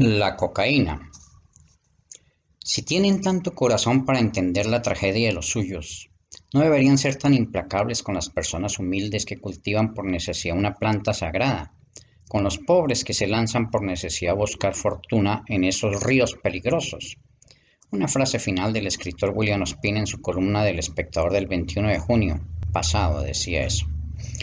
La cocaína. Si tienen tanto corazón para entender la tragedia de los suyos, no deberían ser tan implacables con las personas humildes que cultivan por necesidad una planta sagrada, con los pobres que se lanzan por necesidad a buscar fortuna en esos ríos peligrosos. Una frase final del escritor William Ospina en su columna del Espectador del 21 de junio pasado decía eso.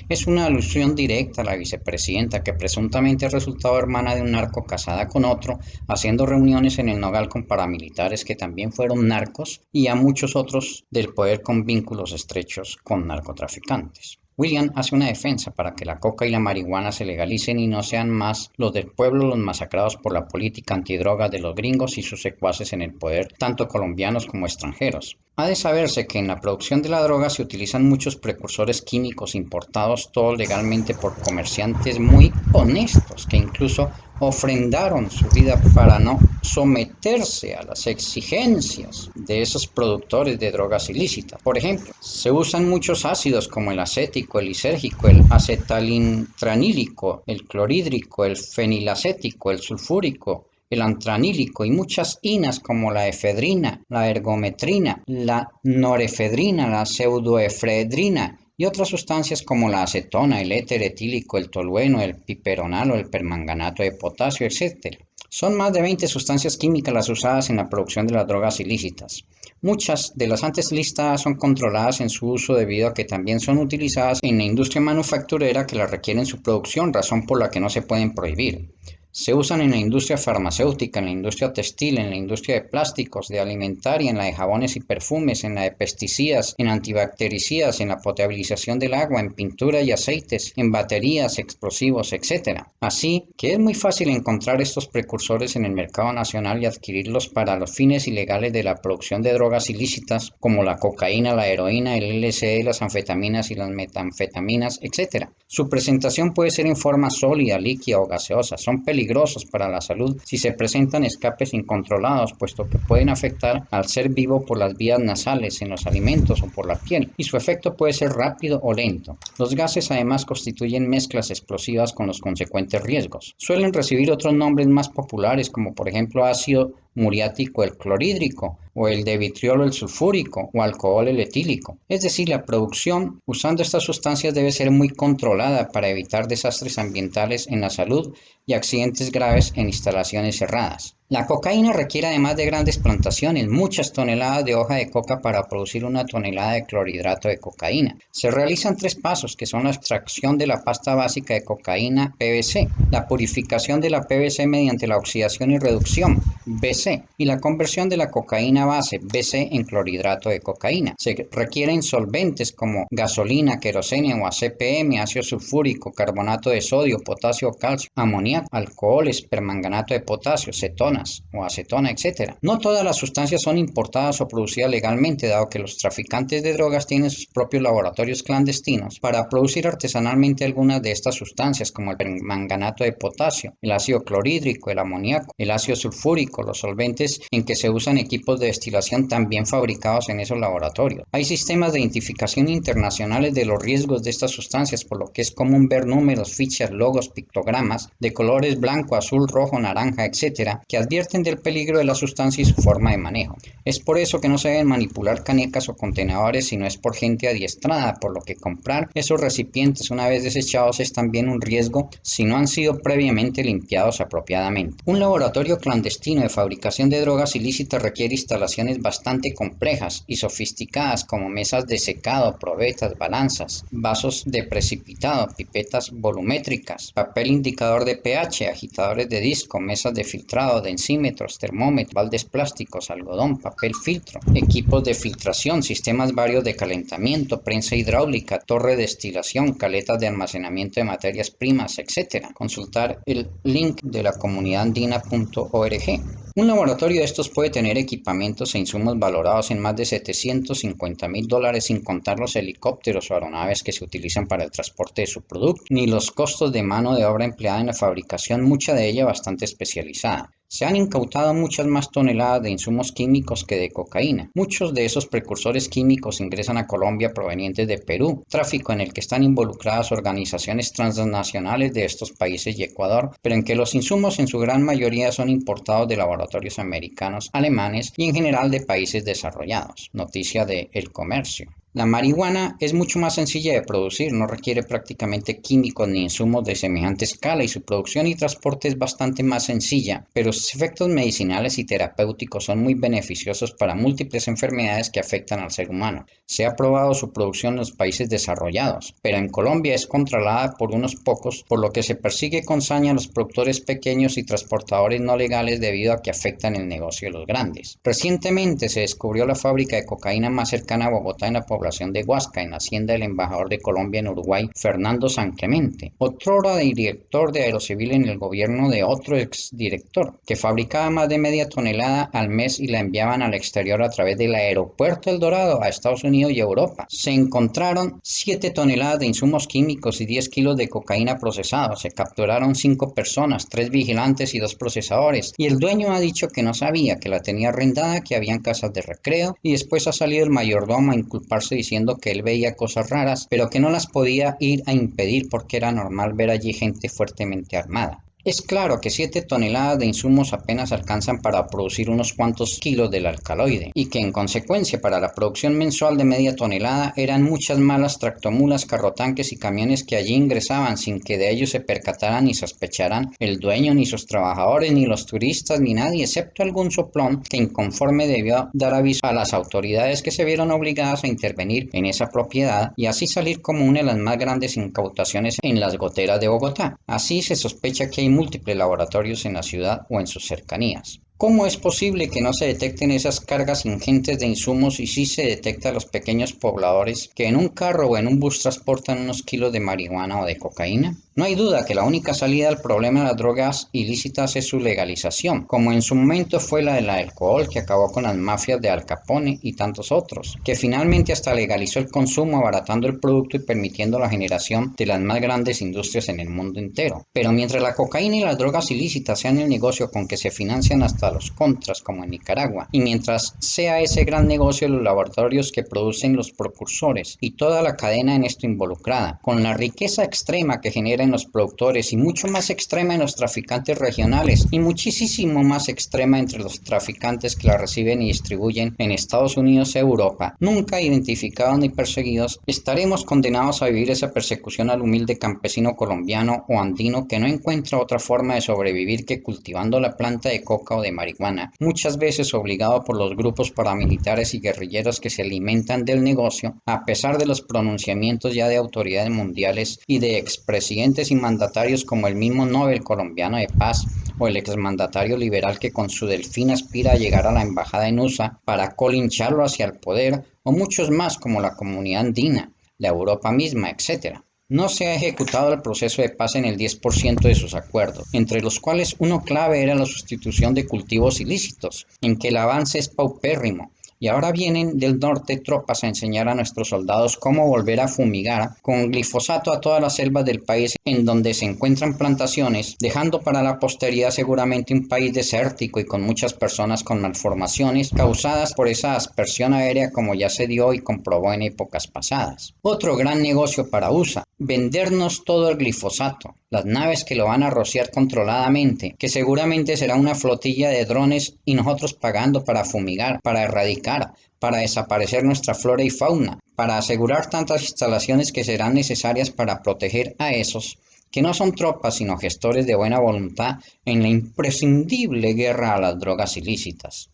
Es una alusión directa a la vicepresidenta que presuntamente ha resultado hermana de un narco casada con otro, haciendo reuniones en el Nogal con paramilitares que también fueron narcos y a muchos otros del poder con vínculos estrechos con narcotraficantes. William hace una defensa para que la coca y la marihuana se legalicen y no sean más los del pueblo los masacrados por la política antidroga de los gringos y sus secuaces en el poder, tanto colombianos como extranjeros. Ha de saberse que en la producción de la droga se utilizan muchos precursores químicos importados todos legalmente por comerciantes muy honestos que incluso ofrendaron su vida para no someterse a las exigencias de esos productores de drogas ilícitas. Por ejemplo, se usan muchos ácidos como el acético, el lisérgico, el acetalintranilico, el clorhídrico, el fenilacético, el sulfúrico, el antranílico y muchas inas como la efedrina, la ergometrina, la norefedrina, la pseudoefedrina y otras sustancias como la acetona, el éter etílico, el tolueno, el piperonalo, el permanganato de potasio, etc. Son más de 20 sustancias químicas las usadas en la producción de las drogas ilícitas. Muchas de las antes listadas son controladas en su uso debido a que también son utilizadas en la industria manufacturera que las requiere en su producción, razón por la que no se pueden prohibir. Se usan en la industria farmacéutica, en la industria textil, en la industria de plásticos, de alimentaria, en la de jabones y perfumes, en la de pesticidas, en antibactericidas, en la potabilización del agua, en pintura y aceites, en baterías, explosivos, etc. Así que es muy fácil encontrar estos precursores en el mercado nacional y adquirirlos para los fines ilegales de la producción de drogas ilícitas como la cocaína, la heroína, el LSD, las anfetaminas y las metanfetaminas, etc. Su presentación puede ser en forma sólida, líquida o gaseosa. Son peligrosos para la salud si se presentan escapes incontrolados, puesto que pueden afectar al ser vivo por las vías nasales, en los alimentos o por la piel, y su efecto puede ser rápido o lento. Los gases además constituyen mezclas explosivas con los consecuentes riesgos. Suelen recibir otros nombres más populares como por ejemplo ácido muriático el clorhídrico o el de vitriolo el sulfúrico o alcohol el etílico. Es decir, la producción usando estas sustancias debe ser muy controlada para evitar desastres ambientales en la salud y accidentes graves en instalaciones cerradas. La cocaína requiere además de grandes plantaciones, muchas toneladas de hoja de coca para producir una tonelada de clorhidrato de cocaína. Se realizan 3 pasos que son la extracción de la pasta básica de cocaína PBC, la purificación de la PBC mediante la oxidación y reducción BC y la conversión de la cocaína base BC en clorhidrato de cocaína. Se requieren solventes como gasolina, queroseno o ACPM, ácido sulfúrico, carbonato de sodio, potasio, calcio, amoníaco, alcoholes, permanganato de potasio, cetonas o acetona, etc. No todas las sustancias son importadas o producidas legalmente, dado que los traficantes de drogas tienen sus propios laboratorios clandestinos para producir artesanalmente algunas de estas sustancias, como el permanganato de potasio, el ácido clorhídrico, el amoníaco, el ácido sulfúrico, los solventes en que se usan equipos de destilación también fabricados en esos laboratorios. Hay sistemas de identificación internacionales de los riesgos de estas sustancias, por lo que es común ver números, fichas, logos, pictogramas de colores blanco, azul, rojo, naranja, etc., que advierten del peligro de la sustancia y su forma de manejo. Es por eso que no se deben manipular canecas o contenedores si no es por gente adiestrada, por lo que comprar esos recipientes una vez desechados es también un riesgo si no han sido previamente limpiados apropiadamente. Un laboratorio clandestino de fabricación de drogas ilícitas requiere instalaciones bastante complejas y sofisticadas como mesas de secado, probetas, balanzas, vasos de precipitado, pipetas volumétricas, papel indicador de pH, agitadores de disco, mesas de filtrado, densímetros, termómetros, baldes plásticos, algodón, papel filtro, equipos de filtración, sistemas varios de calentamiento, prensa hidráulica, torre de destilación, caletas de almacenamiento de materias primas, etc. Consultar el link de la comunidadandina.org. Un laboratorio de estos puede tener equipamientos e insumos valorados en más de $750,000 sin contar los helicópteros o aeronaves que se utilizan para el transporte de su producto, ni los costos de mano de obra empleada en la fabricación, mucha de ella bastante especializada. Se han incautado muchas más toneladas de insumos químicos que de cocaína. Muchos de esos precursores químicos ingresan a Colombia provenientes de Perú, tráfico en el que están involucradas organizaciones transnacionales de estos países y Ecuador, pero en que los insumos en su gran mayoría son importados de laboratorios americanos, alemanes y en general de países desarrollados. Noticia de El Comercio. La marihuana es mucho más sencilla de producir, no requiere prácticamente químicos ni insumos de semejante escala y su producción y transporte es bastante más sencilla, pero sus efectos medicinales y terapéuticos son muy beneficiosos para múltiples enfermedades que afectan al ser humano. Se ha probado su producción en los países desarrollados, pero en Colombia es controlada por unos pocos, por lo que se persigue con saña a los productores pequeños y transportadores no legales debido a que afectan el negocio de los grandes. Recientemente se descubrió la fábrica de cocaína más cercana a Bogotá en la población de Huasca, en la hacienda del embajador de Colombia en Uruguay, Fernando San Clemente, otrora director de Aerocivil en el gobierno de otro exdirector, que fabricaba más de media tonelada al mes y la enviaban al exterior a través del aeropuerto El Dorado a Estados Unidos y Europa. Se encontraron 7 toneladas de insumos químicos y 10 kilos de cocaína procesada. Se capturaron 5 personas, 3 vigilantes y 2 procesadores, y el dueño ha dicho que no sabía, que la tenía arrendada, que habían casas de recreo, y después ha salido el mayordomo a inculparse diciendo que él veía cosas raras, pero que no las podía ir a impedir porque era normal ver allí gente fuertemente armada. Es claro que 7 toneladas de insumos apenas alcanzan para producir unos cuantos kilos del alcaloide, y que en consecuencia para la producción mensual de media tonelada eran muchas malas tractomulas, carrotanques y camiones que allí ingresaban sin que de ellos se percataran ni sospecharan el dueño, ni sus trabajadores, ni los turistas, ni nadie, excepto algún soplón que inconforme debió dar aviso a las autoridades, que se vieron obligadas a intervenir en esa propiedad y así salir como una de las más grandes incautaciones en las goteras de Bogotá. Así se sospecha que hay múltiples laboratorios en la ciudad o en sus cercanías. ¿Cómo es posible que no se detecten esas cargas ingentes de insumos y sí se detecta a los pequeños pobladores que en un carro o en un bus transportan unos kilos de marihuana o de cocaína? No hay duda que la única salida al problema de las drogas ilícitas es su legalización, como en su momento fue la del alcohol, que acabó con las mafias de Al Capone y tantos otros, que finalmente hasta legalizó el consumo, abaratando el producto y permitiendo la generación de las más grandes industrias en el mundo entero. Pero mientras la cocaína y las drogas ilícitas sean el negocio con que se financian hasta los contras, como en Nicaragua, y mientras sea ese gran negocio los laboratorios que producen los precursores y toda la cadena en esto involucrada, con la riqueza extrema que genera en los productores y mucho más extrema en los traficantes regionales y muchísimo más extrema entre los traficantes que la reciben y distribuyen en Estados Unidos y Europa, nunca identificados ni perseguidos, estaremos condenados a vivir esa persecución al humilde campesino colombiano o andino que no encuentra otra forma de sobrevivir que cultivando la planta de coca o de marihuana, muchas veces obligado por los grupos paramilitares y guerrilleros que se alimentan del negocio, a pesar de los pronunciamientos ya de autoridades mundiales y de expresidentes y mandatarios como el mismo Nobel colombiano de Paz o el exmandatario liberal que con su delfín aspira a llegar a la embajada en USA para colincharlo hacia el poder, o muchos más como la comunidad andina, la Europa misma, etc. No se ha ejecutado el proceso de paz en el 10% de sus acuerdos, entre los cuales uno clave era la sustitución de cultivos ilícitos, en que el avance es paupérrimo. Y ahora vienen del norte tropas a enseñar a nuestros soldados cómo volver a fumigar con glifosato a todas las selvas del país en donde se encuentran plantaciones, dejando para la posteridad seguramente un país desértico y con muchas personas con malformaciones causadas por esa aspersión aérea, como ya se dio y comprobó en épocas pasadas. Otro gran negocio para USA: vendernos todo el glifosato, las naves que lo van a rociar controladamente, que seguramente será una flotilla de drones y nosotros pagando para fumigar, para erradicar, para desaparecer nuestra flora y fauna, para asegurar tantas instalaciones que serán necesarias para proteger a esos que no son tropas sino gestores de buena voluntad en la imprescindible guerra a las drogas ilícitas.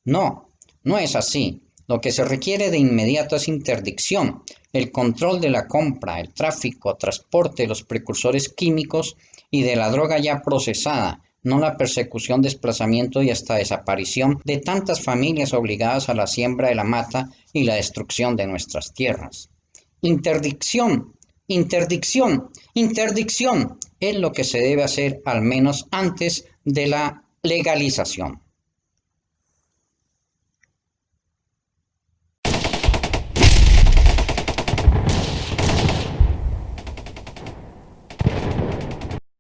No, no es así. Lo que se requiere de inmediato es interdicción, el control de la compra, el tráfico, transporte de los precursores químicos y de la droga ya procesada, no la persecución, desplazamiento y hasta desaparición de tantas familias obligadas a la siembra de la mata y la destrucción de nuestras tierras. Interdicción, interdicción, interdicción es lo que se debe hacer al menos antes de la legalización.